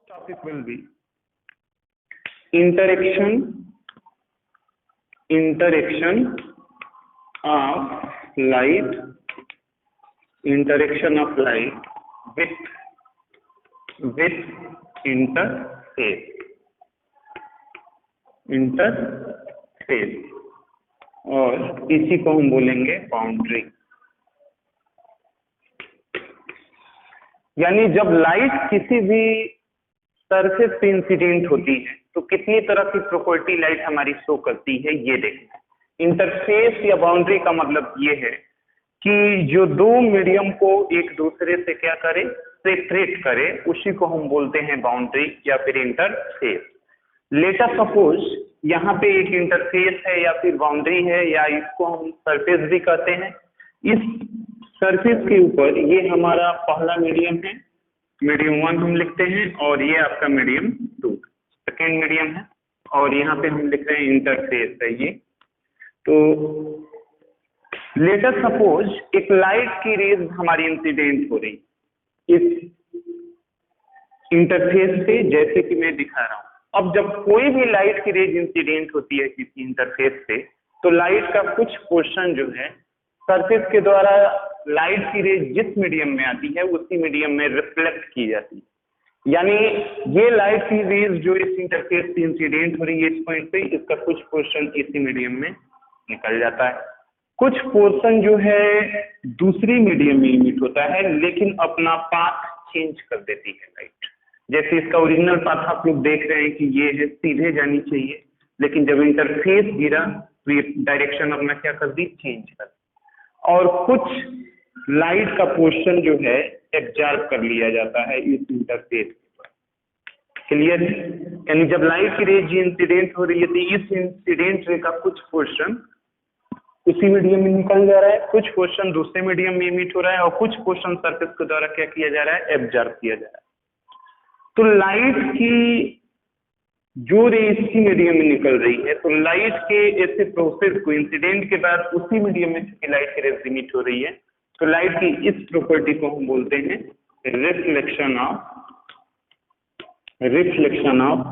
topic will be interaction of light with interface और इसी को हम बोलेंगे बाउंड्री। यानी जब लाइट किसी भी सरफेस पे इंसिडेंट होती है तो कितनी तरह की प्रॉपर्टी लाइट हमारी शो करती है ये देखना। इंटरफेस या बाउंड्री का मतलब ये है कि जो दो मीडियम को एक दूसरे से क्या करे, सेपरेट करे, उसी को हम बोलते हैं बाउंड्री या फिर इंटरफेस। लेट अस सपोज यहाँ पे एक इंटरफेस है या फिर बाउंड्री है या इसको हम सरफेस भी कहते हैं। इस सरफेस के ऊपर ये हमारा पहला मीडियम है, मीडियम 1 हम लिखते हैं, और ये आपका मीडियम 2 सेकेंड मीडियम है, और यहाँ पे हम लिख रहे हैं इंटरफेस है ये। तो लेट अस सपोज एक लाइट की रेज हमारी इंसिडेंट हो रही इस इंटरफेस से, जैसे कि मैं दिखा रहा हूँ। अब जब कोई भी लाइट की रेज इंसिडेंट होती है किसी इंटरफेस से, तो लाइट का कुछ पोर्शन जो है सरफेस के द्वारा लाइट की रेज जिस मीडियम में आती है उसी मीडियम में रिफ्लेक्ट की जाती है। यानी ये लाइट की रेज जो इस इंटरफेस से इंसिडेंट हो रही है इस पॉइंट पे, इसका कुछ पोर्शन इसी मीडियम में निकल जाता है, कुछ पोर्शन जो है दूसरी मीडियम में इमिट होता है, लेकिन अपना पाथ चेंज कर देती है लाइट। जैसे इसका ओरिजिनल पाथ आप लोग देख रहे हैं कि ये है, सीधे जानी चाहिए, लेकिन जब इंटरफेस गिरा तो ये डायरेक्शन अपना क्या कर दी, चेंज कर दी। और कुछ लाइट का पोर्शन जो है एब्जॉर्ब कर लिया जाता है इस इंटरफेस पर। क्लियर है? यानी जब लाइट की रेज इंसिडेंट हो रही है तो इस इंसिडेंट रे का कुछ पोर्शन उसी मीडियम में निकल जा रहा है, कुछ पोर्शन दूसरे मीडियम में इमिट हो रहा है, और कुछ पोर्शन सरफेस के द्वारा क्या किया जा रहा है, एब्जॉर्ब किया जा रहा है। तो लाइट की जो रे इसी मीडियम में निकल रही है, तो लाइट के ऐसे प्रोसेस को इंसिडेंट के बाद उसी मीडियम में चूंकि लाइट की रेज इमिट हो रही है, तो लाइट की इस प्रॉपर्टी को हम बोलते हैं रिफ्लेक्शन ऑफ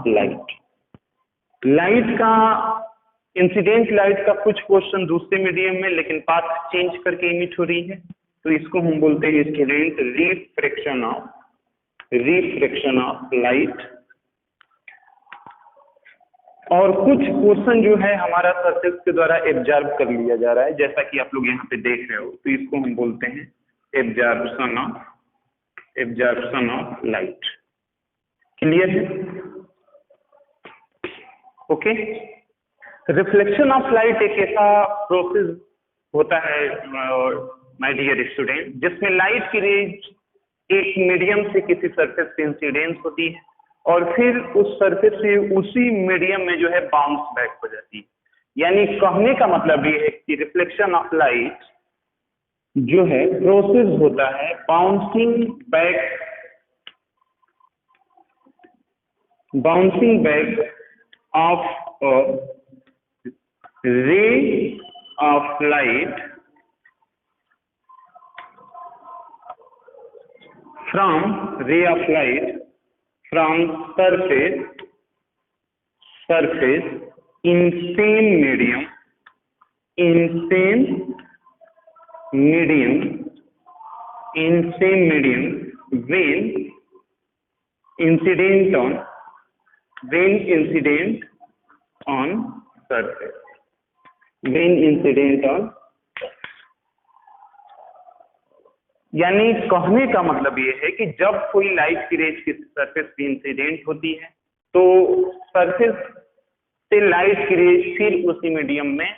लाइट। लाइट का इंसिडेंट लाइट का कुछ पोर्शन दूसरे मीडियम में लेकिन पाथ चेंज करके इमिट हो रही है, तो इसको हम बोलते हैं स्टूडेंट रिफ्रैक्शन ऑफ लाइट। और कुछ पोर्शन जो है हमारा सरफेस के द्वारा एब्जॉर्ब कर लिया जा रहा है, जैसा कि आप लोग यहाँ पे देख रहे हो, तो इसको हम बोलते हैं एब्जॉर्प्शन ऑफ लाइट। क्लियर है? ओके। रिफ्लेक्शन ऑफ लाइट एक ऐसा प्रोसेस होता है माय डियर स्टूडेंट, जिसमें लाइट की रेज एक मीडियम से किसी सरफेस पे इंसिडेंस होती है और फिर उस सरफेस से उसी मीडियम में जो है बाउंस बैक हो जाती है। यानी कहने का मतलब ये है कि रिफ्लेक्शन ऑफ लाइट जो है प्रोसेस होता है bouncing back of ray of light from surface in same medium when incident on surface यानी कहने का मतलब ये है कि जब कोई लाइट की रेज किसी सरफेस पे इंसिडेंट होती है तो सरफेस से लाइट की रेज फिर उसी मीडियम में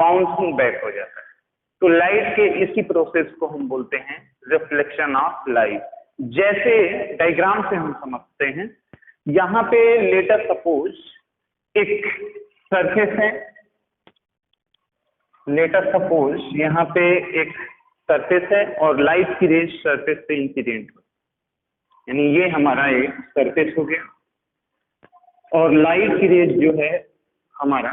बाउंसिंग बैक हो जाता है। तो लाइट के इसी प्रोसेस को हम बोलते हैं रिफ्लेक्शन ऑफ लाइट। जैसे डायग्राम से हम समझते हैं, यहाँ पे लेट अस सपोज एक सरफेस है, लेट अस सपोज यहाँ पे एक सरफेस है और लाइट की रेज सरफेस पे इंसिडेंट हो, यानी ये हमारा एक सरफेस हो गया और लाइट की रेज जो है हमारा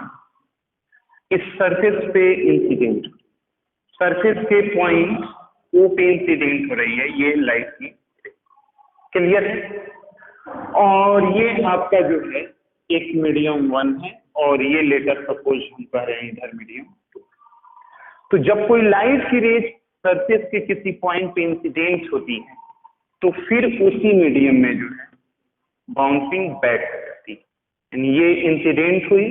इस सरफेस पे इंसिडेंट, सरफेस के पॉइंट ओ पे इंसिडेंट हो रही है ये लाइट की। क्लियर है? और ये आपका जो है एक मीडियम 1 है, और ये लेटर सपोज हम कह रहे हैं इधर मीडियम 2। तो जब कोई लाइट की रेज सरफेस के किसी पॉइंट पे इंसिडेंट होती है तो फिर उसी मीडियम में जो है बाउंसिंग बैक हो जाती है। यानी ये इंसिडेंट हुई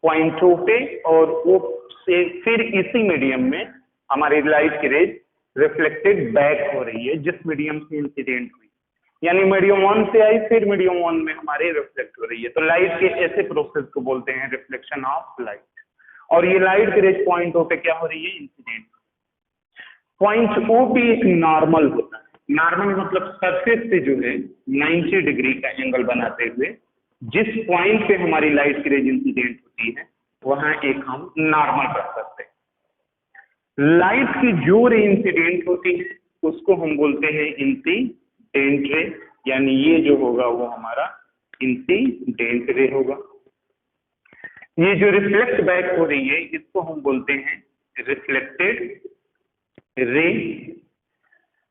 पॉइंट ओ पे, और वो से फिर इसी मीडियम में हमारी लाइट की रेज रिफ्लेक्टेड बैक हो रही है जिस मीडियम से इंसिडेंट हुई। यानी मीडियम 1 से आई, फिर मीडियम 1 में हमारे रिफ्लेक्ट हो रही है। तो लाइट के ऐसे प्रोसेस को बोलते हैं रिफ्लेक्शन ऑफ लाइट। और ये लाइट की रेज पॉइंट ओ पे क्या हो रही है, इंसिडेंट। पॉइंट ओ पे एक नॉर्मल होता है। नॉर्मल मतलब सरफेस से जो है 90 डिग्री का एंगल बनाते हुए जिस पॉइंट पे हमारी लाइट की रेज इंसिडेंट होती है वहां एक हम नॉर्मल रख सकते हैं। लाइट की जो रे इंसिडेंट होती है उसको हम बोलते हैं इंसिडेंट रे। यानी ये जो होगा वो हमारा इंसिडेंट रे होगा। ये जो रिफ्लेक्ट बैक हो रही है इसको हम बोलते हैं रिफ्लेक्टेड रे।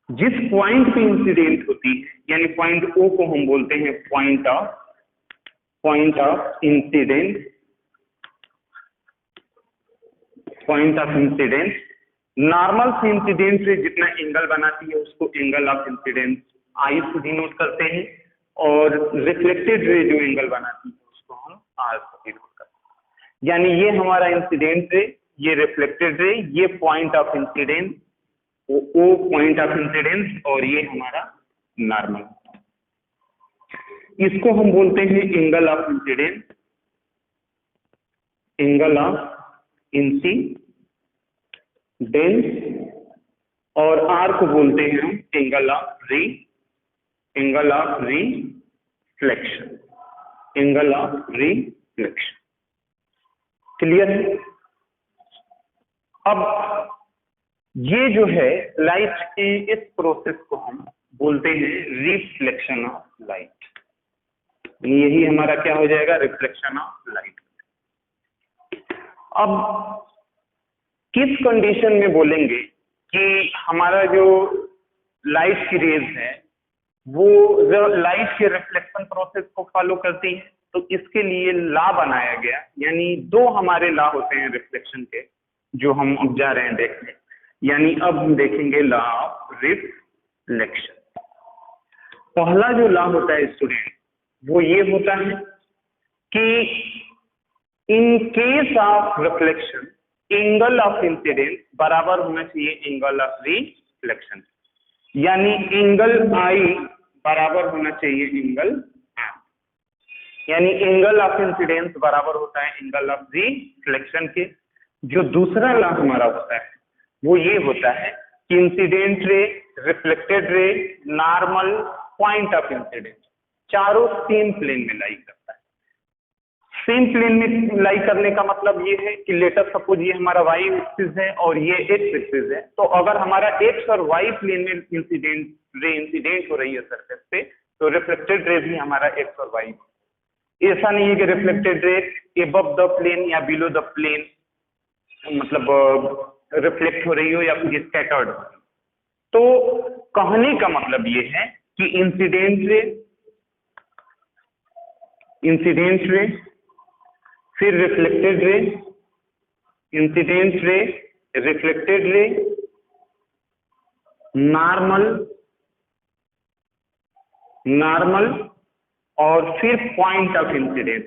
जिस पॉइंट पे इंसिडेंट होती है यानी पॉइंट ओ को हम बोलते हैं point of incidence. Point of incidence normal से इंसिडेंट से जितना एंगल बनाती है उसको एंगल ऑफ इंसिडेंस आई से डिनोट करते हैं, और रिफ्लेक्टेड रे जो एंगल बनाती है उसको हम आर से डिनोट करते हैं। यानी ये हमारा इंसिडेंट रे, ये रिफ्लेक्टेड रे, ये पॉइंट ऑफ इंसिडेंस, वो पॉइंट ऑफ इंसिडेंस, और ये हमारा नॉर्मल। इसको हम बोलते हैं angle of incidence, angle of incidence, और आर को बोलते हैं हम angle of reflection, angle of reflection. Clear है? अब ये जो है लाइट की इस प्रोसेस को हम बोलते हैं रिफ्लेक्शन ऑफ लाइट। यही हमारा क्या हो जाएगा, रिफ्लेक्शन ऑफ लाइट। अब किस कंडीशन में बोलेंगे कि हमारा जो लाइट की रेज है वो लाइट के रिफ्लेक्शन प्रोसेस को फॉलो करती है? तो इसके लिए लॉ बनाया गया। यानी दो हमारे लॉ होते हैं रिफ्लेक्शन के जो हम अब जा रहे हैं देखने। यानी अब हम देखेंगे लॉ ऑफ रिफ्लेक्शन। पहला जो लॉ होता है स्टूडेंट वो ये होता है कि इन case of reflection angle of incidence बराबर होना चाहिए एंगल ऑफ रिफ्लेक्शन। यानी एंगल आई बराबर होना चाहिए एंगल आर। यानी एंगल ऑफ इंसिडेंस बराबर होता है एंगल ऑफ रिफ्लेक्शन के। जो दूसरा लॉ हमारा होता है वो ये होता है कि incident ray, reflected ray, normal, point of incidence चारों सेम प्लेन में लाई करता है। सेम प्लेन में लाई करने का मतलब ये है कि लेटर सपोज ये हमारा वाई एक्सिस है और ये एक्स एक्सिस है, तो अगर हमारा एक्स और वाई प्लेन में इंसिडेंट हो रही है सरफेस पे, तो रिफ्लेक्टेड रे भी हमारा एक्स और वाई। ऐसा नहीं है कि reflected ray above the plane या बिलो द प्लेन मतलब रिफ्लेक्ट हो रही हो या फिर स्कैटर्ड हो। तो कहने का मतलब ये है कि इंसिडेंट रे, फिर रिफ्लेक्टेड रे, इंसिडेंट रे, रिफ्लेक्टेड रे, नॉर्मल, और फिर point of incidence,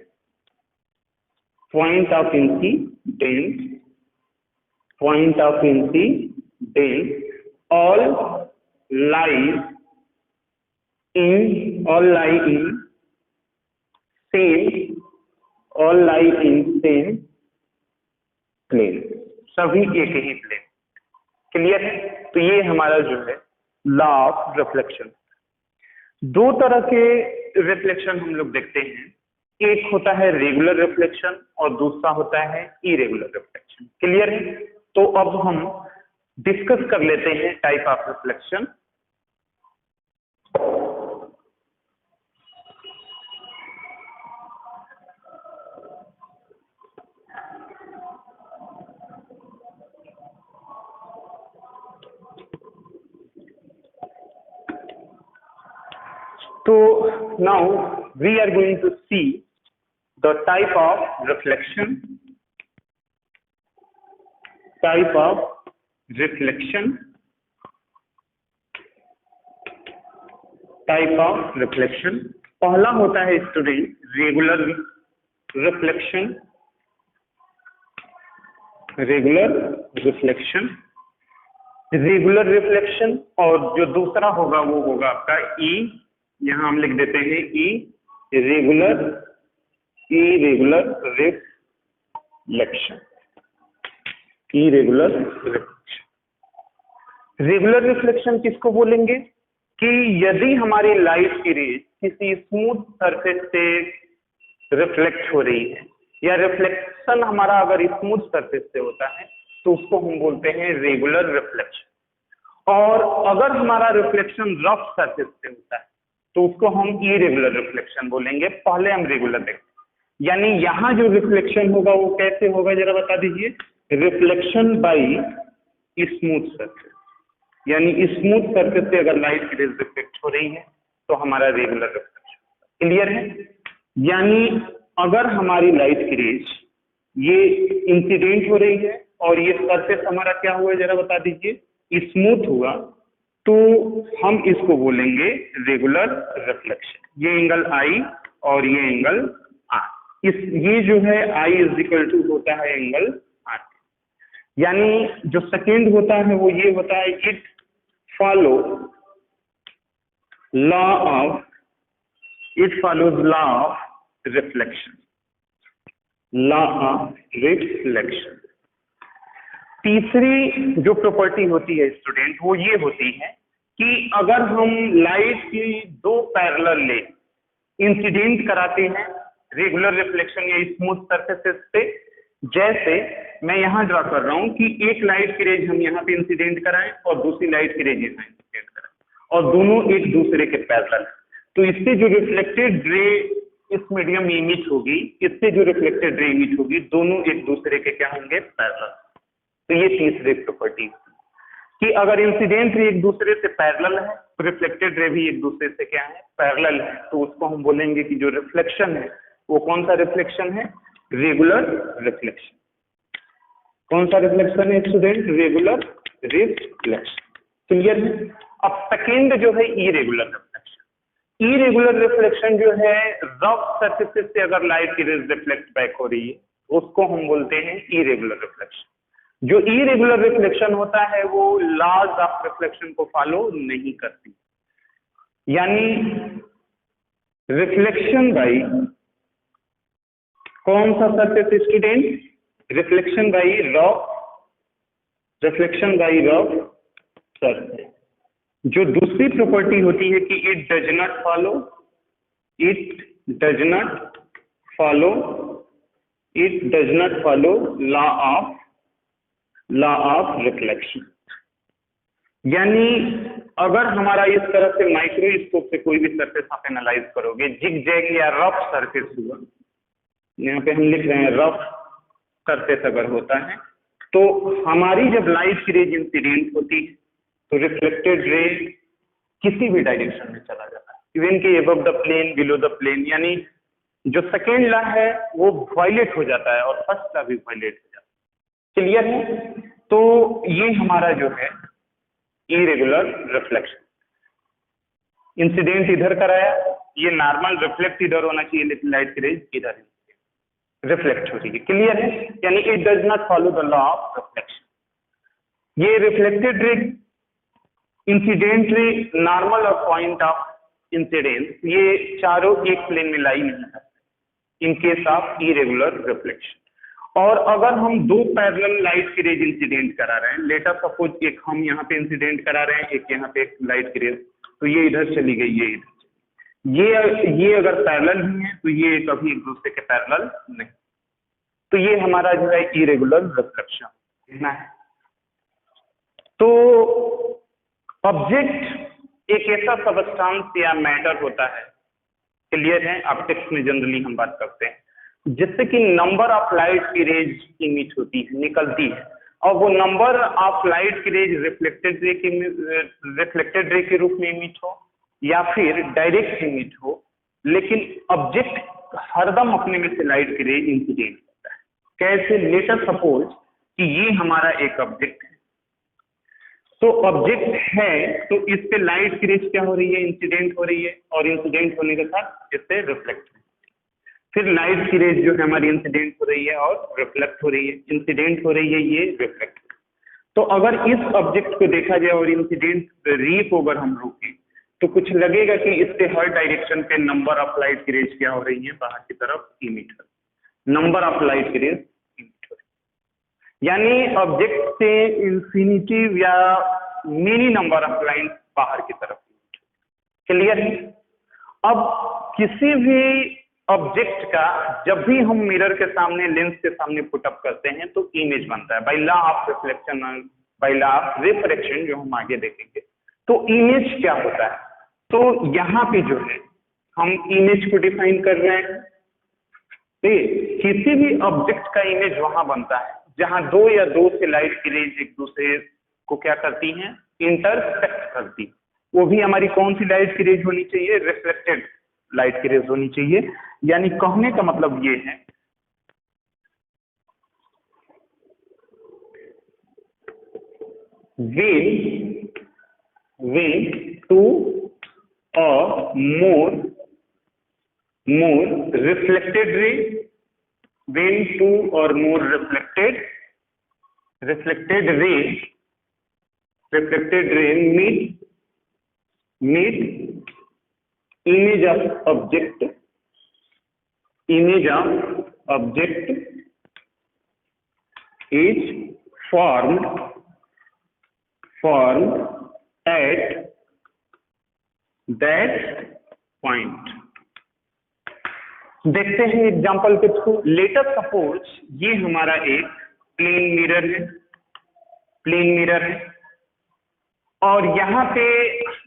point of incidence all lie in same plane, सभी एक ही प्लेन। क्लियर है? तो ये हमारा जो है लॉ ऑफ रिफ्लेक्शन। दो तरह के रिफ्लेक्शन हम लोग देखते हैं, एक होता है रेगुलर रिफ्लेक्शन और दूसरा होता है इरेगुलर रिफ्लेक्शन। क्लियर है? तो अब हम डिस्कस कर लेते हैं टाइप ऑफ रिफ्लेक्शन। तो now we are going to see the type of reflection, type of reflection, type of reflection. पहला होता है student regular reflection, regular reflection, regular reflection. और जो दूसरा होगा वो होगा आपका ई, यहां हम लिख देते हैं ई, regular, irregular reflection, irregular reflection. Regular reflection किसको बोलेंगे कि यदि हमारी लाइट की रेज किसी स्मूथ सरफेस से रिफ्लेक्ट हो रही है, या रिफ्लेक्शन हमारा अगर स्मूथ सरफेस से होता है तो उसको हम बोलते हैं रेगुलर रिफ्लेक्शन। और अगर हमारा रिफ्लेक्शन रफ सरफेस से होता है तो उसको हम इरेगुलर रिफ्लेक्शन बोलेंगे। पहले हम रेगुलर देखते हैं, यानी यहां जो रिफ्लेक्शन होगा वो कैसे होगा जरा बता दीजिए। रिफ्लेक्शन बाई स्मूथ सरफेस, यानी स्मूथ सरफेस से अगर लाइट की रेज रिफ्लेक्ट हो रही है तो हमारा रेगुलर रिफ्लेक्शन। क्लियर है? यानी अगर हमारी लाइट की रेज ये इंसिडेंट हो रही है और ये सरफेस हमारा क्या हुआ है जरा बता दीजिए, स्मूथ हुआ, तो हम इसको बोलेंगे रेगुलर रिफ्लेक्शन। ये एंगल आई और ये एंगल आर, इस ये जो है आई इज इक्वल टू होता है एंगल आर। यानी जो सेकेंड होता है वो ये होता है, it follow law of, it follows law of reflection, law of reflection. तीसरी जो प्रॉपर्टी होती है स्टूडेंट वो ये होती है कि अगर हम लाइट की दो पैरेलल ले इंसिडेंट कराते हैं रेगुलर रिफ्लेक्शन या स्मूथ सरफेसेस पे, जैसे मैं यहां ड्रा कर रहा हूं कि एक लाइट की रेज हम यहाँ पे इंसिडेंट कराएं और दूसरी लाइट की रेज यहाँ इंसिडेंट कराएं और दोनों एक दूसरे के पैरेलल, तो इससे जो रिफ्लेक्टेड रे इस मीडियम में इमिट होगी, इससे जो रिफ्लेक्टेड रे इमिट होगी, दोनों एक दूसरे के क्या होंगे, पैरेलल। तो ये तीसरी प्रॉपर्टी कि अगर इंसिडेंट रे एक दूसरे से पैरेलल है तो रिफ्लेक्टेड रे भी एक दूसरे से क्या है, पैरेलल है, तो उसको हम बोलेंगे कि जो रिफ्लेक्शन है वो कौन सा रिफ्लेक्शन है, रेगुलर रिफ्लेक्शन। कौन सा रिफ्लेक्शन है स्टूडेंट, रेगुलर रिफ्लेक्शन। क्लियर है? अब सेकेंड जो है इरेगुलर रिफ्लेक्शन। इरेगुलर रिफ्लेक्शन जो है रफ सरफेसेस से अगर लाइट की रेज रिफ्लेक्ट बैक हो रही है उसको हम बोलते हैं इरेगुलर रिफ्लेक्शन। जो इरेगुलर रिफ्लेक्शन होता है वो लॉज ऑफ रिफ्लेक्शन को फॉलो नहीं करती, यानी रिफ्लेक्शन बाई कौन सा surface student, reflection by rough, reflection by rough surface. जो दूसरी प्रॉपर्टी होती है कि it does not follow, it does not follow, it does not follow law of reflection. यानी अगर हमारा इस तरह से माइक्रोस्कोप से कोई भी सरफेस आप एनालाइज करोगे, जिग जैग या रफ सरफेस हुआ, यहाँ पे हम लिख रहे हैं रफ सरफेस अगर होता है, तो हमारी जब लाइट की रेज इंसिडेंट होती है तो रिफ्लेक्टेड रे किसी भी डायरेक्शन में चला जाता है, इवन कि above the plane, below the plane, यानी जो सेकेंड लॉ है वो वायलेट हो जाता है और फर्स्ट लॉ भी वायलेट हो जाता है। क्लियर है? तो ये हमारा जो है इरेगुलर रिफ्लेक्शन। इंसिडेंट इधर कराया, ये नॉर्मल रिफ्लेक्ट इधर होना चाहिए लेकिन लाइट की रेज इधर रिफ्लेक्ट हो रही है। क्लियर है? यानी it does not follow the law of reflection. ये reflected ray, incident ray, normal और पॉइंट ऑफ इंसिडेंस, ये चारों एक प्लेन में लाई नहीं करते in case of irregular reflection. और अगर हम दो पैरेलल लाइट की रेज इंसिडेंट करा रहे हैं, लेट अस सपोज एक हम यहाँ पे इंसिडेंट करा रहे हैं, एक यहाँ पे एक लाइट की रेज, तो ये इधर चली गई, ये इधर, ये अगर पैरेलल ही है तो ये कभी एक दूसरे के पैरेलल नहीं, तो ये हमारा जो है इरेगुलर रिफ्लेक्शन है। तो ऑब्जेक्ट एक ऐसा सबस्टांस या मैटर होता है, क्लियर है, ऑप्टिक्स में जनरली हम बात करते हैं, जिससे कि नंबर ऑफ लाइट की रेज इमिट होती है, निकलती है, और वो नंबर ऑफ लाइट की रेज रिफ्लेक्टेड रे के रूप में इमिट हो या फिर डायरेक्ट इमिट हो, लेकिन ऑब्जेक्ट हरदम अपने में से लाइट की रे इंसिडेंट होता है। कैसे? लेटर सपोज कि ये हमारा एक ऑब्जेक्ट है, तो ऑब्जेक्ट है तो इस पे लाइट की रेज क्या हो रही है? इंसिडेंट हो रही है, और इंसिडेंट होने के साथ इससे रिफ्लेक्ट, फिर लाइट की रेज जो है हमारी इंसिडेंट हो रही है और रिफ्लेक्ट हो रही है, इंसिडेंट हो रही है, ये रिफ्लेक्ट। तो अगर इस ऑब्जेक्ट को देखा जाए और इंसिडेंट रे को अगर हम रोकें तो कुछ लगेगा कि इससे हर डायरेक्शन पे नंबर ऑफ लाइट की रेज क्या हो रही है? बाहर की तरफ इमिट हो रही है, नंबर ऑफ लाइट की रेज इमिट हो रही है, यानी ऑब्जेक्ट से इंफिनिटी या मेनी नंबर ऑफ लाइन बाहर की तरफ। क्लियर है? अब किसी भी ऑब्जेक्ट का जब भी हम मिरर के सामने, लेंस के सामने पुटअप करते हैं तो इमेज बनता है by law of reflection, by law of refraction, जो हम आगे देखेंगे। तो इमेज क्या होता है? तो यहाँ पे जो है हम इमेज को डिफाइन कर रहे हैं। किसी भी ऑब्जेक्ट का इमेज वहां बनता है जहां दो या दो से लाइट की रेज एक दूसरे को क्या करती हैं? इंटरसेक्ट करती। वो भी हमारी कौन सी लाइट की रेज होनी चाहिए? रिफ्लेक्टेड लाइट की रेज होनी चाहिए। यानी कहने का मतलब ये है when two or more reflected ray, when two or more reflected ray meet image of object is formed at that point। देखते हैं एग्जांपल के थ्रू। लेटर सपोज ये हमारा एक प्लेन मिरर है और यहाँ पे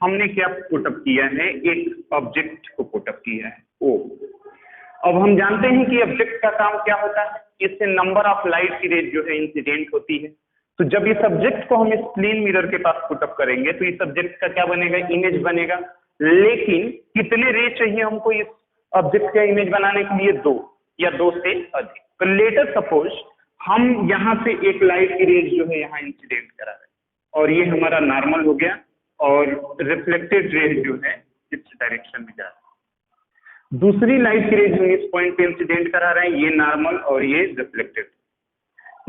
हमने क्या पुटअप किया है? एक ऑब्जेक्ट को पुटअप किया है ओ। अब हम जानते हैं कि ऑब्जेक्ट का काम क्या होता है? इससे नंबर ऑफ लाइट की रेज जो है इंसिडेंट होती है। तो जब इस ऑब्जेक्ट को हम इस प्लेन मिरर के पास पुटअप करेंगे तो इस ऑब्जेक्ट का क्या बनेगा? इमेज बनेगा। लेकिन कितने रे चाहिए हमको इस ऑब्जेक्ट का इमेज बनाने के लिए? दो या दो से अधिक। तो लेटर सपोज हम यहाँ से एक लाइट की रेज जो है यहाँ इंसिडेंट करा रहे हैं और ये हमारा नॉर्मल हो गया, और रिफ्लेक्टेड रेज जो है इस डायरेक्शन में जा रहा है। दूसरी लाइट की रेज हम इस पॉइंट पे इंसिडेंट करा रहे हैं, ये नॉर्मल और ये रिफ्लेक्टेड।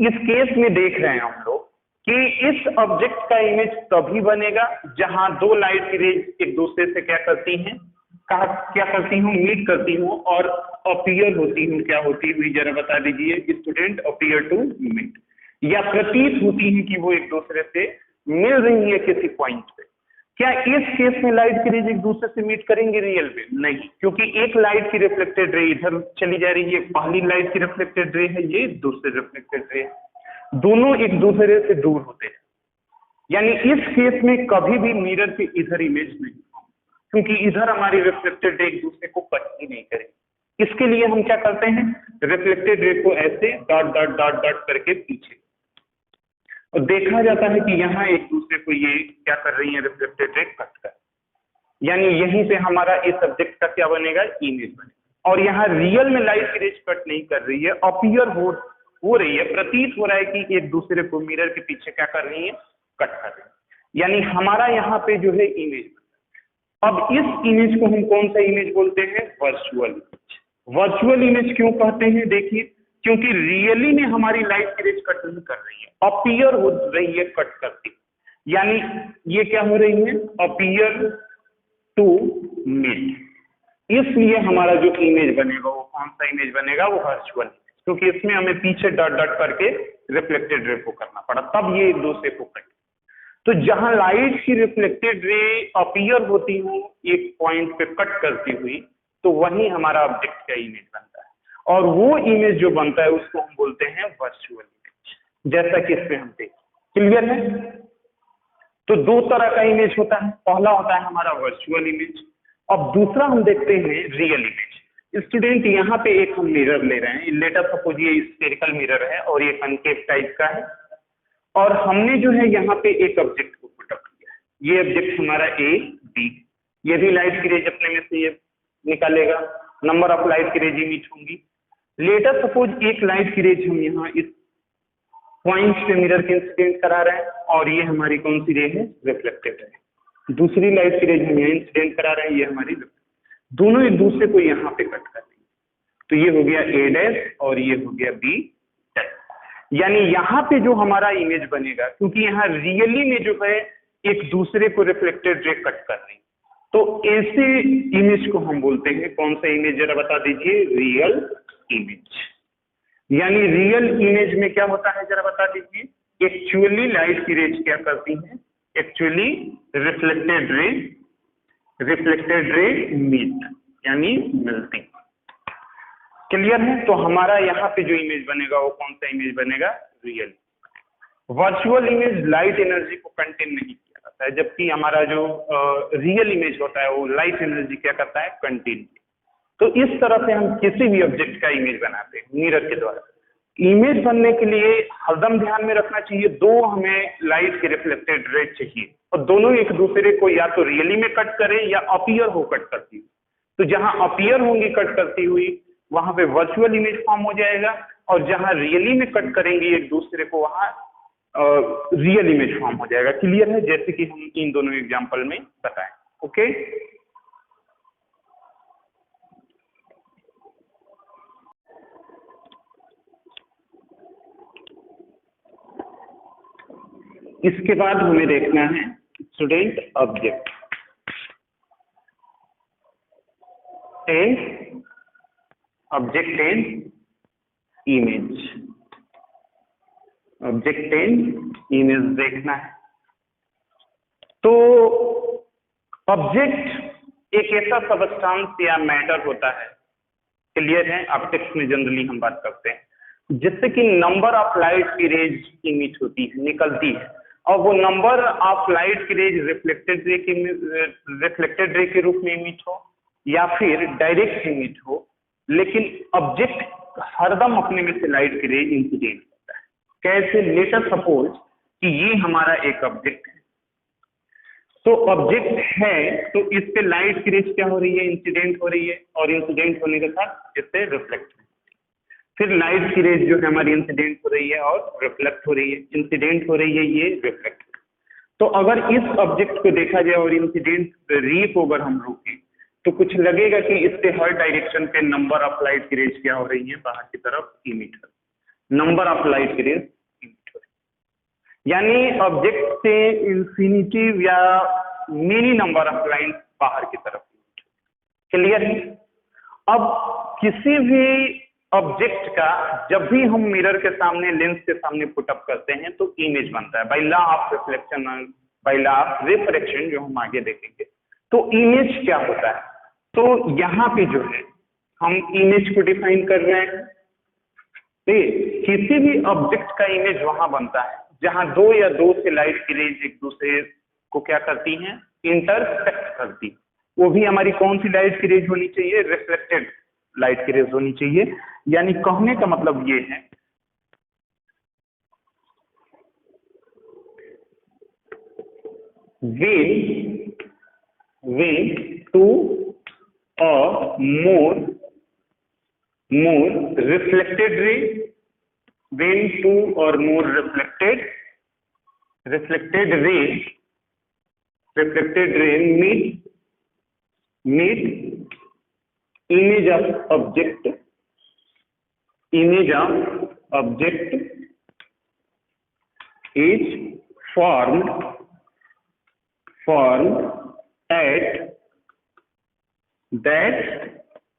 इस केस में देख रहे हैं हम लोग कि इस ऑब्जेक्ट का इमेज तभी बनेगा जहां दो लाइट की रेज एक दूसरे से क्या करती हैं? क्या करती हूँ? मीट करती हूँ और अपीयर होती हूँ। क्या होती हुई जरा बता दीजिए स्टूडेंट? अपीयर टू मीट, या प्रतीत होती है कि वो एक दूसरे से मिल रही है किसी पॉइंट पे। क्या इस केस में लाइट की रेज एक दूसरे से मीट करेंगे रियल में? नहीं, क्योंकि एक लाइट की रिफ्लेक्टेड रे इधर चली जा रही है, पहली लाइट की रिफ्लेक्टेड रे है, ये दूसरे रिफ्लेक्टेड रे है, दोनों एक दूसरे से दूर होते हैं। यानी इस केस में कभी भी मिरर के इधर इमेज नहीं, क्योंकि इधर हमारी रिफ्लेक्टेड रे एक दूसरे को कट ही नहीं करेगी। इसके लिए हम क्या करते हैं? रिफ्लेक्टेड रे को ऐसे डॉट डॉट डॉट डॉट करके पीछे, और देखा जाता है कि यहाँ एक दूसरे को ये क्या कर रही है? रिफ्लेक्टेड रे कट कर, यानी यहीं से हमारा इस सब्जेक्ट का क्या बनेगा? इमेज बनेगा। और यहाँ रियल में लाइट की रेज कट नहीं कर रही है, अपीयर हो रही है, प्रतीत हो रहा है कि एक दूसरे को मिरर के पीछे क्या कर रही है? कट कर रही है। यानी हमारा यहाँ पे जो है इमेज। अब इस इमेज को हम कौन सा इमेज बोलते हैं? Virtual image. वर्चुअल इमेज क्यों कहते हैं? देखिए, क्योंकि रियली में हमारी लाइट की रेज कट नहीं कर रही है, अपीयर हो रही है कट करती। यानी ये क्या हो रही है? Appear to meet. इसलिए हमारा जो इमेज बनेगा वो कौन सा इमेज बनेगा? वो वर्चुअल इमेज, क्योंकि इसमें हमें पीछे डॉट डॉट करके रिफ्लेक्टेड रे को करना पड़ा, तब ये एक दूसरे को कट। तो जहां लाइट की रिफ्लेक्टेड रे अपीयर होती हो एक पॉइंट पे कट करती हुई, तो वही हमारा ऑब्जेक्ट का इमेज बनता है, और वो इमेज जो बनता है उसको हम बोलते हैं वर्चुअल इमेज, जैसा कि इसमें हम देखें। क्लियर है? तो दो तरह का इमेज होता है, पहला होता है हमारा वर्चुअल इमेज, अब दूसरा हम देखते हैं रियल इमेज। स्टूडेंट, यहाँ पे एक हम मिरर ले रहे हैं, लेटर सपोज ये स्फेरिकल मिरर है और ये कनकेव टाइप का है, और हमने जो है यहाँ पे एक ऑब्जेक्ट को पुटअप किया है। ये ऑब्जेक्ट हमारा ए बी, ये भी लाइट की रेज अपने में से ये निकालेगा, नंबर ऑफ लाइट की रेज इमिट होंगी। लेटर सपोज एक लाइट की रेज हम यहाँ इस पॉइंट पे मिरर के इंसिडेंट करा रहे हैं और ये हमारी कौन सी रे है, रिफ्लेक्टेड रे। दूसरी लाइट की रेज हम यहाँ इंसिडेंट करा रहे हैं, ये हमारी, दोनों एक दूसरे को यहाँ पे कट कर देंगे, तो ये हो गया ए डैश और ये हो गया बी डैश। यानी यहाँ पे जो हमारा इमेज बनेगा, क्योंकि यहाँ रियली में जो है एक दूसरे को रिफ्लेक्टेड रे कट कर रही, तो ऐसे इमेज को हम बोलते हैं, कौन सा इमेज जरा बता दीजिए, रियल इमेज। यानी रियल इमेज में क्या होता है जरा बता दीजिए, एक्चुअली लाइट की रेज क्या करती है, एक्चुअली रिफ्लेक्टेड रे मीट, यानी मिलती। क्लियर है? तो हमारा यहाँ पे जो इमेज बनेगा वो कौन सा इमेज बनेगा, real. Virtual image light energy को कंटेन नहीं किया जाता है, जबकि हमारा जो रियल इमेज होता है वो लाइट एनर्जी क्या करता है, कंटेन। तो इस तरह से हम किसी भी ऑब्जेक्ट का इमेज बनाते हैं मिरर के द्वारा। इमेज बनने के लिए हरदम ध्यान में रखना चाहिए, दो हमें लाइट की रिफ्लेक्टेड रे चाहिए और दोनों एक दूसरे को या तो रियली में कट करें या अपीयर हो कट करती हुई। तो जहां अपीयर होंगी कट करती हुई वहां पे वर्चुअल इमेज फॉर्म हो जाएगा, और जहां रियली में कट करेंगे एक दूसरे को वहां रियल इमेज फॉर्म हो जाएगा। क्लियर है? जैसे कि हम इन दोनों एग्जांपल में बताएं। ओके, इसके बाद हमें देखना है student object and image. Object and image देखना है। तो ऑब्जेक्ट एक ऐसा सबस्टांस या मैटर होता है, क्लियर है, ऑप्टिक्स में जनरली हम बात करते हैं, जिससे कि नंबर ऑफ लाइट की रेज इमिट होती है, निकलती है, और वो नंबर ऑफ लाइट की रेज रिफ्लेक्टेड रे के रूप में इमिट हो या फिर डायरेक्ट इमिट हो, लेकिन ऑब्जेक्ट हरदम अपने में से लाइट की रेज इंसिडेंट होता है। कैसे? लेटर सपोज कि ये हमारा एक ऑब्जेक्ट है, तो ऑब्जेक्ट है तो इस पे लाइट की रेज क्या हो रही है, इंसिडेंट हो रही है, और इंसिडेंट होने के साथ इससे रिफ्लेक्ट, फिर लाइट की रेज जो है हमारी इंसिडेंट हो रही है और रिफ्लेक्ट हो रही है, इंसिडेंट हो रही है, ये रिफ्लेक्ट। तो अगर इस ऑब्जेक्ट को देखा जाए और इंसिडेंट रे को अगर हम रोकें तो कुछ लगेगा कि इससे हर डायरेक्शन पे नंबर ऑफ लाइट की रेज क्या हो रही है, बाहर की तरफ इमिट हो, नंबर ऑफ लाइट की रेज इमिट हो रही है। यानी ऑब्जेक्ट से इंफिनिटी या मेनी नंबर ऑफ लाइन बाहर की तरफ। क्लियर है? अब किसी भी ऑब्जेक्ट का जब भी हम मिरर के सामने, लेंस के सामने पुटअप करते हैं तो इमेज बनता है by law of reflection, by law of refraction, जो हम आगे देखेंगे। तो इमेज क्या होता है? तो यहाँ पे जो है हम इमेज को डिफाइन कर रहे हैं। किसी भी ऑब्जेक्ट का इमेज वहां बनता है जहां दो या दो से लाइट की रेज एक दूसरे को क्या करती हैं, इंटरसेक्ट करती। वो भी हमारी कौन सी लाइट की रेज होनी चाहिए, रिफ्लेक्टेड लाइट की रेज होनी चाहिए। यानी कहने का मतलब ये है when two or more reflected ray, when two or more reflected ray meet image of object is formed at that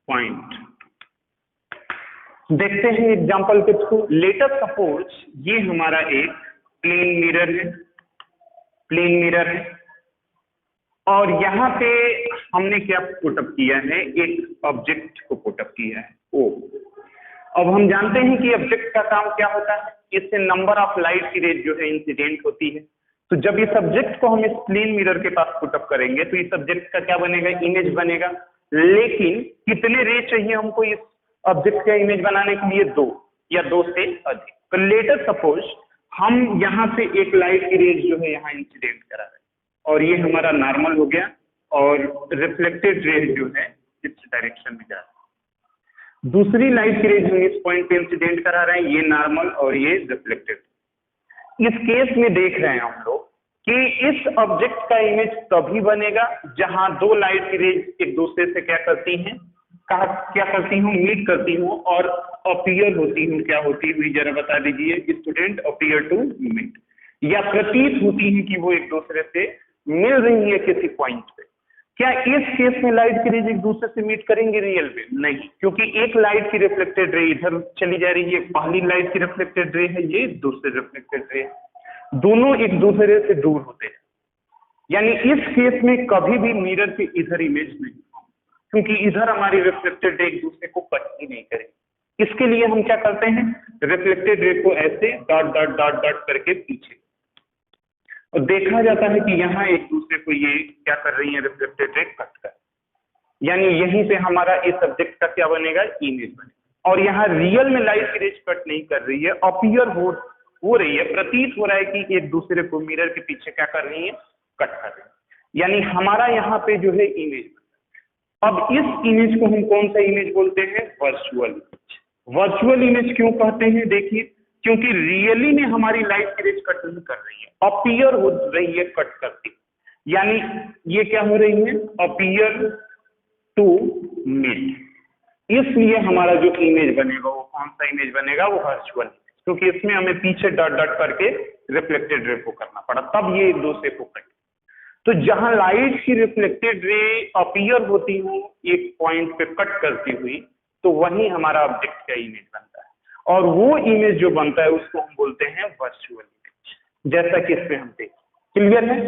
point। देखते हैं एग्जांपल के थ्रू। लेटर सपोज ये हमारा एक प्लेन मिरर है और यहाँ पे हमने क्या पुटअप किया है, एक ऑब्जेक्ट को पुटअप किया है ओ। अब हम जानते हैं कि ऑब्जेक्ट का काम क्या होता है, इससे नंबर ऑफ लाइट की रेज जो है इंसिडेंट होती है। तो जब इस ऑब्जेक्ट को हम इस प्लेन मिरर के पास पुटअप करेंगे तो इस ऑब्जेक्ट का क्या बनेगा, इमेज बनेगा। लेकिन कितने रे चाहिए हमको इस ऑब्जेक्ट का इमेज बनाने के लिए, दो या दो से अधिक। तो लेटर सपोज हम यहाँ से एक लाइट की रेज जो है यहाँ इंसिडेंट करा रहे हैं और ये हमारा नॉर्मल हो गया और रिफ्लेक्टेड रे जो है इस डायरेक्शन में जा रहा है। दूसरी लाइट की रेज हम इस पॉइंट पे इंसिडेंट करा रहे हैं, ये नॉर्मल और ये रिफ्लेक्टेड। इस केस में देख रहे हैं हम लोग कि इस ऑब्जेक्ट का इमेज तभी बनेगा जहां दो लाइट की रेज एक दूसरे से क्या करती हैं, क्या करती हूँ, मीट करती हूँ और अपीयर होती हूँ। क्या होती हुई जरा बता दीजिए स्टूडेंट? अपीयर टू मीट, या प्रतीत होती है कि वो एक दूसरे से मिल रही है किसी पॉइंट पे। क्या इस केस में लाइट की रेज एक दूसरे से मीट करेंगे रियल में? नहीं, क्योंकि एक लाइट की रिफ्लेक्टेड रे इधर चली जा रही है, पहली लाइट की रिफ्लेक्टेड रे है, ये दूसरे रिफ्लेक्टेड रे है, दोनों एक दूसरे से दूर होते हैं। यानी इस केस में कभी भी मिरर के इधर इमेज नहीं, क्योंकि इधर हमारी रिफ्लेक्टेड रे एक दूसरे को कट ही नहीं करेगी। इसके लिए हम क्या करते हैं, रिफ्लेक्टेड रे को ऐसे डॉट डॉट डॉट डॉट करके पीछे, और देखा जाता है कि यहाँ एक दूसरे को ये क्या कर रही है, रिफ्लेक्टेड रे कट कर, यानी यहीं पे हमारा इस सब्जेक्ट का क्या बनेगा, इमेज बनेगा। और यहाँ रियल में लाइट की रेज कट नहीं कर रही है, अपीयर हो रही है, प्रतीत हो रहा है कि एक दूसरे को मिरर के पीछे क्या कर रही है, कट कर रही है, यानी हमारा यहाँ पे जो है इमेज। अब इस इमेज को हम कौन सा इमेज बोलते हैं, वर्चुअल इमेज। वर्चुअल इमेज क्यों कहते हैं, देखिए, क्योंकि रियली में हमारी लाइट की रेज कट नहीं कर रही है, अपीयर हो रही है कट करती, यानी ये क्या हो रही है, अपीयर टू मीट। इसलिए हमारा जो इमेज बनेगा वो कौन सा इमेज बनेगा, वो वर्चुअल, क्योंकि इसमें हमें पीछे डॉट डॉट करके रिफ्लेक्टेड रे को करना पड़ा, तब ये एक दूसरे को कट। तो जहां लाइट की रिफ्लेक्टेड रे अपीयर होती हूँ एक पॉइंट पे कट करती हुई, तो वही हमारा ऑब्जेक्ट का इमेज बनता है, और वो इमेज जो बनता है उसको हम बोलते हैं वर्चुअल इमेज, जैसा कि इसमें हम देखें। क्लियर है?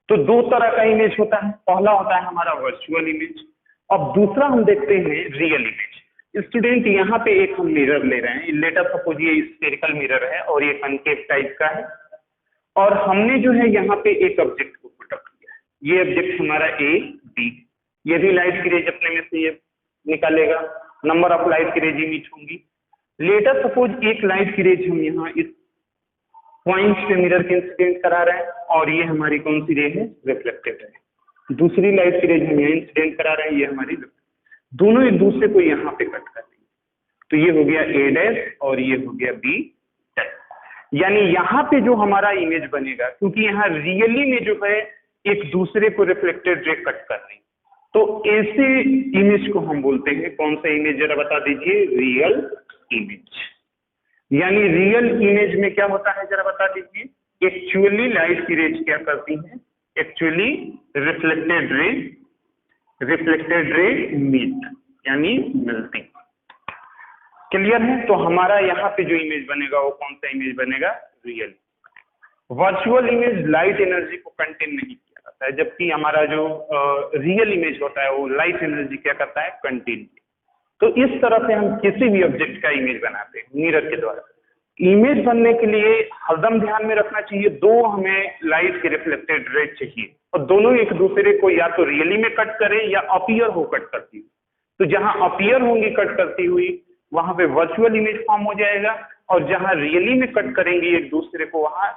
तो दो तरह का इमेज होता है, पहला होता है हमारा वर्चुअल इमेज, अब दूसरा हम देखते हैं रियल इमेज। स्टूडेंट यहाँ पे एक हम मिरर ले रहे हैं, लेटर सपोज ये स्फेरिकल मिरर है और ये कनकेव टाइप का है, और हमने जो है यहाँ पे एक ऑब्जेक्ट को पुटअप किया है। ये ऑब्जेक्ट हमारा ए बी, ये भी लाइट की रेज अपने में से ये निकालेगा, नंबर ऑफ लाइट की रेज इमिट होंगी। लेटर सपोज एक लाइट की रेज हम यहाँ इस पॉइंट पे मिरर के इंसिडेंट करा रहे हैं, और ये हमारी कौन सी रे है, रिफ्लेक्टेड रे। दूसरी लाइट की रेज हम यहाँ इंसिडेंट करा रहे हैं, ये हमारी, दोनों एक दूसरे को यहाँ पे कट कर देंगे, तो ये हो गया ए डैश और ये हो गया बी डैश। यानी यहाँ पे जो हमारा इमेज बनेगा, क्योंकि यहाँ रियली में जो है एक दूसरे को रिफ्लेक्टेड रे कट कर रही, तो ऐसे इमेज को हम बोलते हैं कौन सा इमेज, जरा बता दीजिए, रियल इमेज। यानी रियल इमेज में क्या होता है, जरा बता दीजिए, एक्चुअली लाइट की रेज क्या करती है, एक्चुअली रिफ्लेक्टेड रे मीट, यानी मिलती। क्लियर है? तो हमारा यहाँ पे जो इमेज बनेगा वो कौन सा इमेज बनेगा, real. Virtual image light energy को कंटेन नहीं किया जाता है, जबकि हमारा जो रियल इमेज होता है वो लाइट एनर्जी क्या करता है, कंटेन। तो इस तरह से हम किसी भी ऑब्जेक्ट का इमेज बनाते हैं मिरर के द्वारा। इमेज बनने के लिए हरदम ध्यान में रखना चाहिए, दो हमें लाइट की रिफ्लेक्टेड रे चाहिए, और दोनों एक दूसरे को या तो रियली में कट करें या अपीयर हो कट करती हुई। तो जहां अपीयर होंगी कट करती हुई, वहां पे वर्चुअल इमेज फॉर्म हो जाएगा, और जहां रियली में कट करेंगे एक दूसरे को, वहां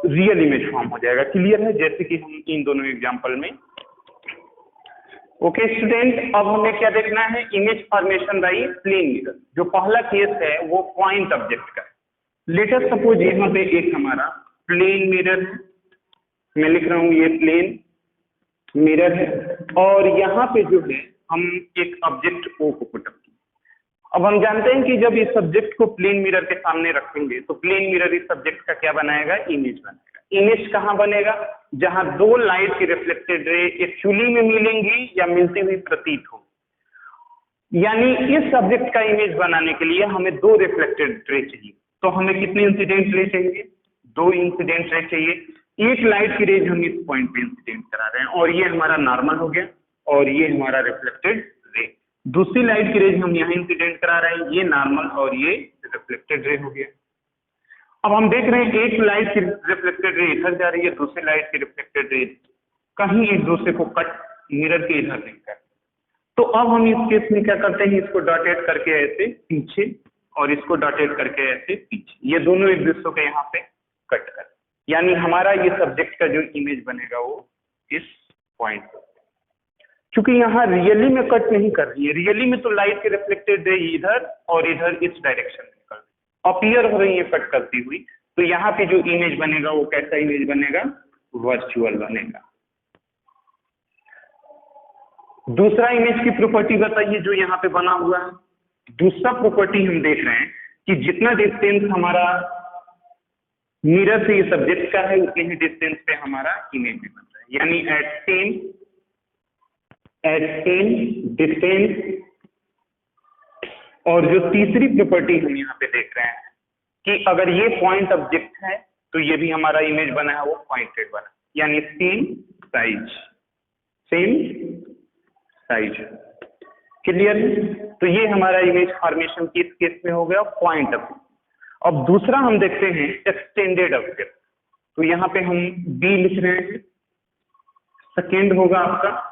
रियल इमेज फॉर्म हो जाएगा। क्लियर है? जैसे कि हम इन दोनों एग्जाम्पल में। ओके स्टूडेंट, अब हमें क्या देखना है, image formation by plane mirror. जो पहला केस है वो पॉइंट ऑब्जेक्ट का। लेटर सपोज यहाँ पे एक हमारा प्लेन मिरर है, मैं लिख रहा हूँ ये प्लेन मिरर है, और यहाँ पे जो है हम एक ऑब्जेक्ट ओ को पुटअप किया। अब हम जानते हैं कि जब इस सब्जेक्ट को प्लेन मिरर के सामने रखेंगे तो प्लेन मिरर इस सब्जेक्ट का क्या बनाएगा, इमेज बनाएगा। इमेज कहाँ बनेगा, जहां दो लाइट की रिफ्लेक्टेड रे एक्चुअली में मिलेंगी या मिलती हुई प्रतीत हो। यानी इस सब्जेक्ट का इमेज बनाने के लिए हमें दो रिफ्लेक्टेड रे चाहिए, तो हमें कितने इंसिडेंट रे चाहिए, दो इंसिडेंट रे चाहिए। एक लाइट की रेज हम इस पॉइंट पे इंसिडेंट करा रहे हैं, और ये हमारा नॉर्मल हो गया, और ये हमारा रिफ्लेक्टेड रे। दूसरी लाइट की रेज हम यहाँ इंसिडेंट करा रहे हैं, ये नॉर्मल और ये रिफ्लेक्टेड रे हो गया। अब हम देख रहे हैं एक लाइट की रिफ्लेक्टेड रे इधर जा रही है, दूसरी लाइट की रिफ्लेक्टेड रे कहीं एक दूसरे को कट मिरर के इधर नहीं कर। तो अब हम इस केस में क्या करते हैं, इसको डॉटेड करके ऐसे पीछे और इसको डॉटेड करके ऐसे पीछे, ये दोनों एक दूसरे के यहाँ पे कट कर, यानी हमारा ये सब्जेक्ट का जो इमेज बनेगा वो इस पॉइंट पर। क्योंकि यहाँ रियली में कट नहीं कर रही है, रियली में तो लाइट के रिफ्लेक्टेड रे इधर और इधर इस डायरेक्शन में निकल रही, अपीयर हो रही है कट करती हुई। तो यहाँ पे जो इमेज बनेगा वो कैसा इमेज बनेगा? वर्चुअल बनेगा। दूसरा इमेज की प्रॉपर्टी बताइए जो यहाँ पे बना हुआ है। दूसरा प्रॉपर्टी हम देख रहे हैं कि जितना डिस्टेंस हमारा मिरर से ये सब्जेक्ट का है उतने ही डिस्टेंस पे हमारा इमेज भी बन रहा है, यानी एट सेम डिस्टेंस। और जो तीसरी प्रॉपर्टी हम यहाँ पे देख रहे हैं कि अगर ये पॉइंट ऑब्जेक्ट है तो ये भी हमारा इमेज बना है वो पॉइंटेड बना, यानी सेम साइज। क्लियर? तो ये हमारा इमेज फॉर्मेशन किस केस में हो गया? Point object. अब दूसरा हम देखते हैं एक्सटेंडेड ऑब्जेक्ट। तो यहाँ पे हम बी लिख रहे हैं, सेकेंड होगा आपका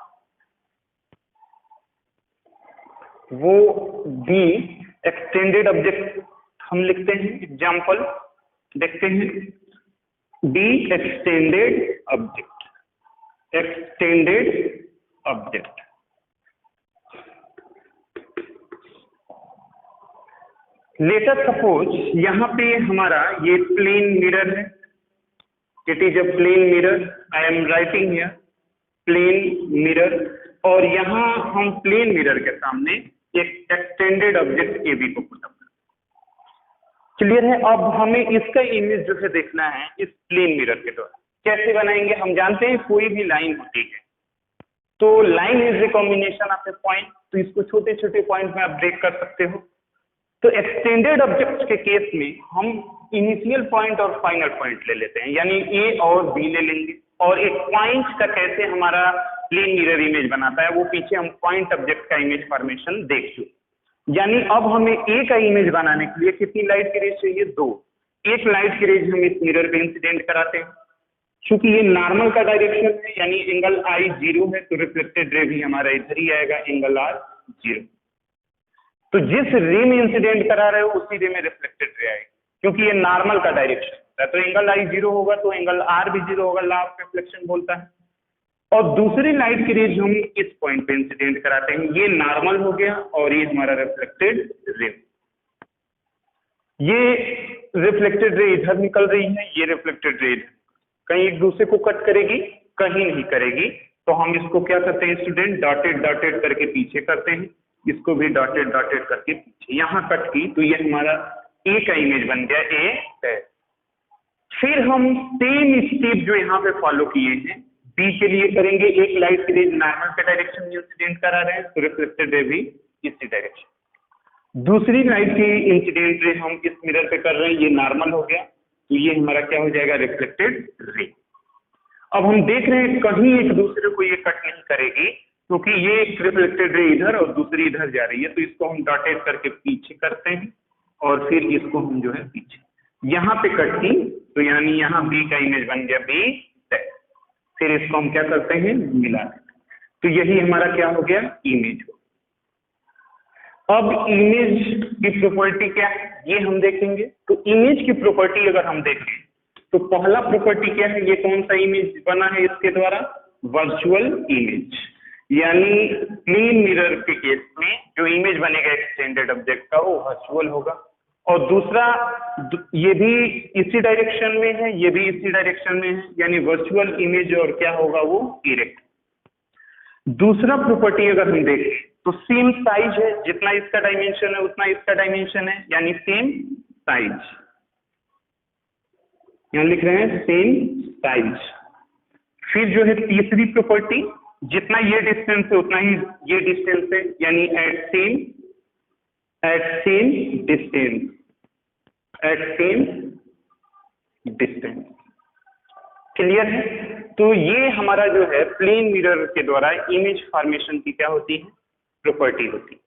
वो बी। एक्सटेंडेड ऑब्जेक्ट हम लिखते हैं, एग्जाम्पल देखते हैं, be extended object. Let us suppose यहाँ पे हमारा ये प्लेन मिरर है, it is a plane mirror, I am writing here plane mirror, और यहाँ हम प्लेन मिरर के सामने एक एक्सटेंडेड ऑब्जेक्ट ए बी को पुट अप। क्लियर है? अब हमें इसका इमेज जो है देखना है इस प्लेन मिरर के द्वारा। कैसे बनाएंगे? हम जानते हैं कोई भी लाइन होती है तो line is a combination of A point, तो इसको छोटे छोटे पॉइंट में आप ब्रेक कर सकते हो। तो एक्सटेंडेड ऑब्जेक्ट के केस में हम इनिशियल पॉइंट और फाइनल पॉइंट ले लेते हैं, यानी ए और बी ले लेंगे, और एक पॉइंट का कैसे हमारा प्लेन मिरर इमेज बनाता है वो पीछे हम पॉइंट ऑब्जेक्ट का इमेज फॉर्मेशन देख चुके। यानी अब हमें ए का इमेज बनाने के लिए कितनी लाइट की रेज चाहिए? 2। एक लाइट की रेज हम इस मिरर पे इंसिडेंट कराते हैं, क्योंकि ये नॉर्मल का डायरेक्शन है, यानी एंगल आई 0 है तो रिफ्लेक्टेड रे भी हमारा इधर ही आएगा, एंगल आर 0। तो जिस रे में इंसिडेंट करा रहे हो उसी रे में रिफ्लेक्टेड रे आएगी, क्योंकि ये नॉर्मल का डायरेक्शन है। तो एंगल आई 0 होगा तो एंगल आर भी 0 होगा, लॉ ऑफ रिफ्लेक्शन बोलता है। और दूसरी लाइट की रेज हम इस पॉइंट पे इंसिडेंट कराते हैं, ये नॉर्मल हो गया और ये हमारा रिफ्लेक्टेड रे। ये रिफ्लेक्टेड रे इधर निकल रही है, ये रिफ्लेक्टेड रे कहीं एक दूसरे को कट करेगी? कहीं नहीं करेगी। तो हम इसको क्या करते हैं स्टूडेंट? डॉटेड डॉटेड करके पीछे करते हैं, इसको भी डॉटेड डॉटेड करके पीछे। यहाँ कट की तो ये हमारा ए का इमेज बन गया, ए है। फिर हम सेम स्टेप जो यहाँ पे फॉलो किए हैं बी के लिए करेंगे। एक लाइट की रेज नॉर्मल के डायरेक्शन में इंसिडेंट करा रहे हैं तो रिफ्लेक्टेड रे भी इसी डायरेक्शन। दूसरी लाइट की इंसिडेंट रे हम इस मिरर पे कर रहे हैं, ये नॉर्मल हो गया तो ये हमारा क्या हो जाएगा? Reflected ray. अब हम देख रहे हैं कहीं एक दूसरे को ये कट नहीं करेगी, क्योंकि ये एक रिफ्लेक्टेड रे इधर और दूसरी इधर जा रही है, तो इसको हम डॉटेड करके पीछे करते हैं और फिर इसको हम जो है पीछे यहाँ पे कट की, तो यानी यहाँ बी का इमेज बन गया बी। फिर इसको हम क्या करते हैं? मिला, तो यही हमारा क्या हो गया? इमेज हो। अब इमेज की प्रॉपर्टी क्या है ये हम देखेंगे। तो इमेज की प्रॉपर्टी अगर हम देखें तो पहला प्रॉपर्टी क्या है? ये कौन सा इमेज बना है इसके द्वारा? वर्चुअल इमेज, यानी प्लेन मिरर के केस में जो इमेज बनेगा एक्सटेंडेड ऑब्जेक्ट का वो वर्चुअल होगा। और दूसरा ये भी इसी डायरेक्शन में है, ये भी इसी डायरेक्शन में है, यानी वर्चुअल इमेज और क्या होगा? वो इरेक्ट। दूसरा प्रॉपर्टी अगर हम देखें तो सेम साइज है, जितना इसका डायमेंशन है उतना इसका डायमेंशन है, यानी सेम साइज। यहां लिख रहे हैं सेम साइज। फिर जो है तीसरी प्रॉपर्टी, जितना ये डिस्टेंस है उतना ही ये डिस्टेंस है, यानी एट सेम डिस्टेंस। क्लियर है? तो ये हमारा जो है प्लेन मिरर के द्वारा इमेज फॉर्मेशन की क्या होती है? प्रॉपर्टी होती है।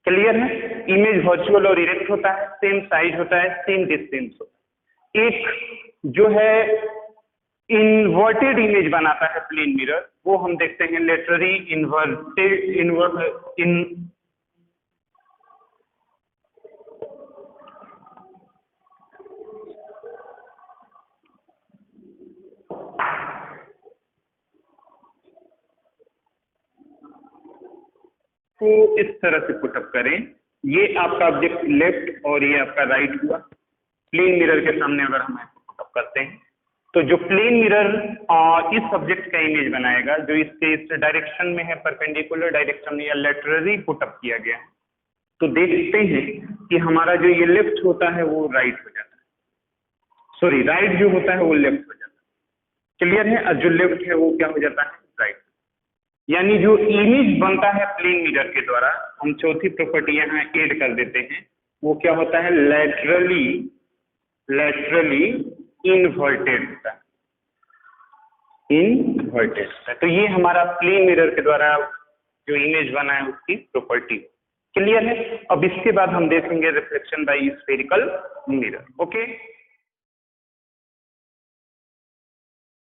क्लियर है? इमेज वर्चुअल और इरेक्ट होता है, सेम साइज होता है, सेम डिस्टेंस होता है। एक जो है इन्वर्टेड इमेज बनाता है प्लेन मिरर, वो हम देखते हैं लेटरली इन्वर्टेड इसको इस तरह से पुटअप करें, ये आपका ऑब्जेक्ट लेफ्ट और ये आपका राइट हुआ। प्लेन मिरर के सामने अगर हम इसको पुटअप करते हैं तो जो प्लेन मिरर इस ऑब्जेक्ट का इमेज बनाएगा जो इसके इस डायरेक्शन में है, परपेंडिकुलर डायरेक्शन में या लेटरली पुटअप किया गया है, तो देखते हैं कि हमारा जो ये लेफ्ट होता है वो राइट हो जाता है, सॉरी राइट जो होता है वो लेफ्ट हो जाता है। क्लियर है? और जो लेफ्ट है वो क्या हो जाता है? राइट। यानी जो इमेज बनता है प्लेन मिरर के द्वारा, हम चौथी प्रॉपर्टी यहाँ ऐड कर देते हैं, वो क्या होता है? लेटरली इन्वर्टेड होता है, इन्वर्टेड होता है। तो ये हमारा प्लेन मिरर के द्वारा जो इमेज बना है उसकी प्रॉपर्टी। क्लियर है? अब इसके बाद हम देखेंगे reflection by spherical mirror. Okay.